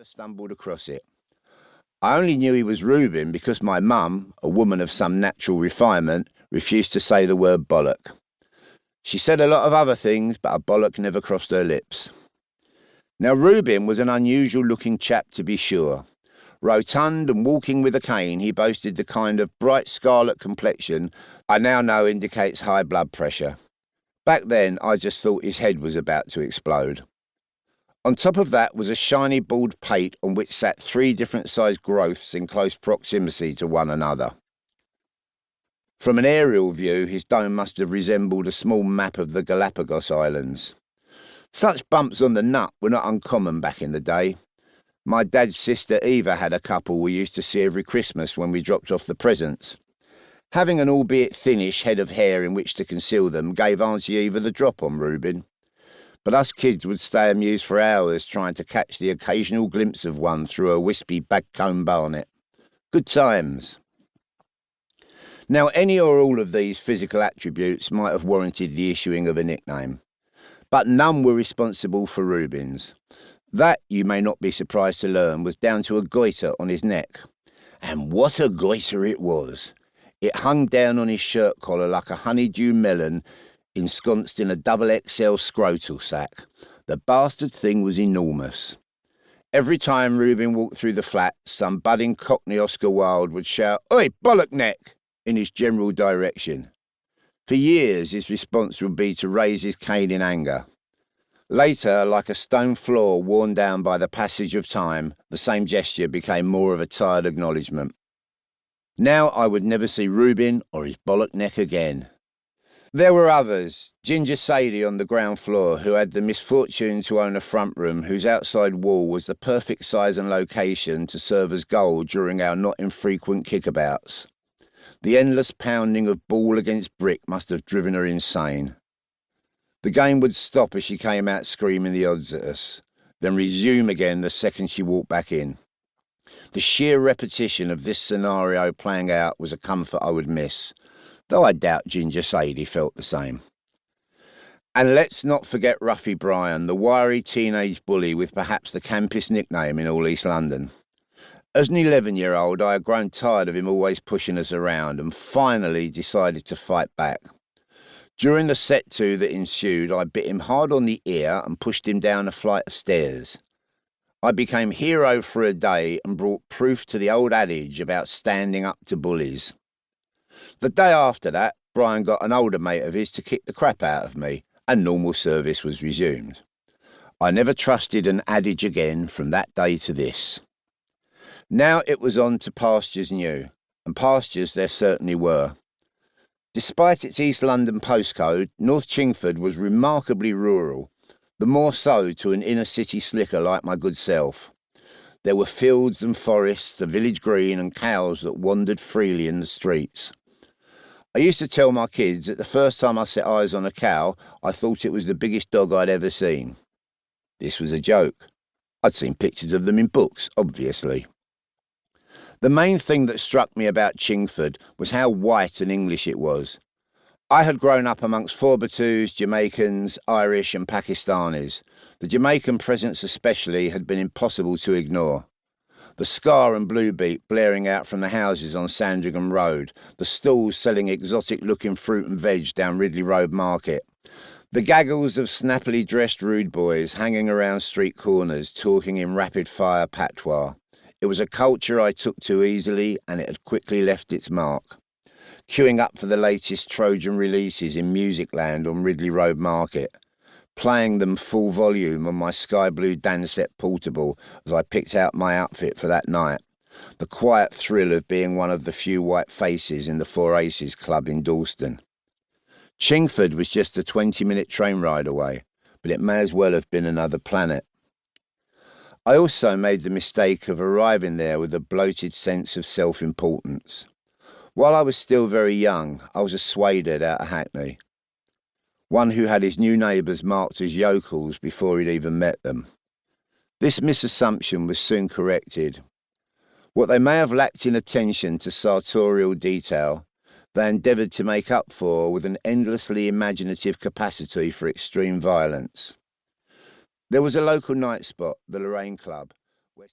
never stumbled across it. I only knew he was Reuben because my mum, a woman of some natural refinement, refused to say the word bollock. She said a lot of other things, but a bollock never crossed her lips. Now Reuben was an unusual-looking chap, to be sure. Rotund and walking with a cane, he boasted the kind of bright scarlet complexion I now know indicates high blood pressure. Back then, I just thought his head was about to explode. On top of that was a shiny bald pate on which sat 3 different-sized growths in close proximity to one another. From an aerial view, his dome must have resembled a small map of the Galapagos Islands. Such bumps on the nut were not uncommon back in the day. My dad's sister Eva had a couple we used to see every Christmas when we dropped off the presents. Having an albeit thinnish head of hair in which to conceal them gave Auntie Eva the drop on Reuben. But us kids would stay amused for hours trying to catch the occasional glimpse of one through a wispy backcomb barnet. Good times. Now, any or all of these physical attributes might have warranted the issuing of a nickname, but none were responsible for Reuben's. That, you may not be surprised to learn, was down to a goiter on his neck. And what a goiter it was! It hung down on his shirt collar like a honeydew melon ensconced in a XXL scrotal sack. The bastard thing was enormous. Every time Reuben walked through the flat, some budding Cockney Oscar Wilde would shout, "Oi, bollock neck!" in his general direction. For years, his response would be to raise his cane in anger. Later, like a stone floor worn down by the passage of time, the same gesture became more of a tired acknowledgement. Now I would never see Reuben or his bollock neck again. There were others, Ginger Sadie on the ground floor, who had the misfortune to own a front room whose outside wall was the perfect size and location to serve as goal during our not infrequent kickabouts. The endless pounding of ball against brick must have driven her insane. The game would stop as she came out screaming the odds at us, then resume again the second she walked back in. The sheer repetition of this scenario playing out was a comfort I would miss, though I doubt Ginger Sadie felt the same. And let's not forget Ruffy Bryan, the wiry teenage bully with perhaps the campest nickname in all East London. As an 11-year-old, I had grown tired of him always pushing us around and finally decided to fight back. During the set-to that ensued, I bit him hard on the ear and pushed him down a flight of stairs. I became hero for a day and brought proof to the old adage about standing up to bullies. The day after that, Brian got an older mate of his to kick the crap out of me, and normal service was resumed. I never trusted an adage again from that day to this. Now it was on to pastures new, and pastures there certainly were. Despite its East London postcode, North Chingford was remarkably rural, the more so to an inner-city slicker like my good self. There were fields and forests, a village green, and cows that wandered freely in the streets. I used to tell my kids that the first time I set eyes on a cow, I thought it was the biggest dog I'd ever seen. This was a joke. I'd seen pictures of them in books, obviously. The main thing that struck me about Chingford was how white and English it was. I had grown up amongst Forbatus, Jamaicans, Irish and Pakistanis. The Jamaican presence especially had been impossible to ignore. The scar and bluebeak blaring out from the houses on Sandringham Road, the stalls selling exotic-looking fruit and veg down Ridley Road Market, the gaggles of snappily dressed rude boys hanging around street corners talking in rapid-fire patois. It was a culture I took to easily, and it had quickly left its mark. Queuing up for the latest Trojan releases in Musicland on Ridley Road Market, playing them full volume on my sky blue Dansette portable as I picked out my outfit for that night. The quiet thrill of being one of the few white faces in the Four Aces Club in Dalston. Chingford was just a 20-minute train ride away, but it may as well have been another planet. I also made the mistake of arriving there with a bloated sense of self-importance. While I was still very young, I was a swadehead out of Hackney. One who had his new neighbours marked as yokels before he'd even met them. This misassumption was soon corrected. What they may have lacked in attention to sartorial detail, they endeavoured to make up for with an endlessly imaginative capacity for extreme violence. There was a local night spot, the Lorraine Club,